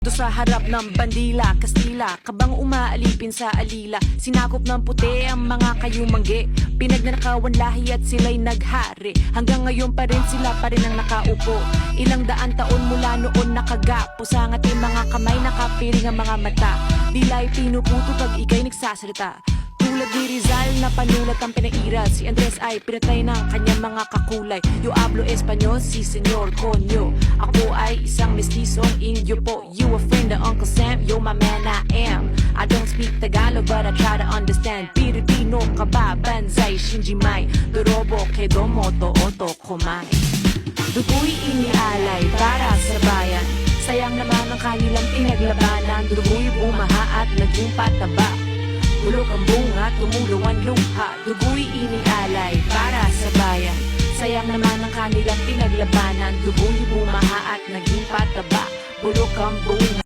Dito sa harap ng bandila, Kastila, kabang umaalipin sa alila. Sinakop ng puti ang mga kayumanggi, pinagnanakawan lahi at sila'y naghari. Hanggang ngayon pa rin sila pa rin ang nakaupo. Ilang daan taon mula noon nakagapo sa ating mga kamay, nakapiring ang mga mata. Dila'y pinuputo pag ika'y nagsasalita. Tulad ni Rizal na panulat ang pinairal, si Andres ay pinatay ng kanyang mga kakulay. Yo hablo Espanyol, si Senyor Conyo. Ako ay isang mestizong Indio po. You a friend of Uncle Sam, yo my man I am. I don't speak Tagalog but I try to understand. Pilipino ka ba, Banzai, Shinji Mai, Dorobo, Kedomo, Oto, Komai. Dugo'y inialay para sa bayan, sayang naman ang kanilang pinaglabanan. Dugo'y bumaha at naging pataba, bulok ang bunga, tumulo ang luha. Dugo'y inialay para sa bayan, sayang naman ang kanilang pinaglabanan. Dugo'y bumaha at naging pataba, bulok ang bunga.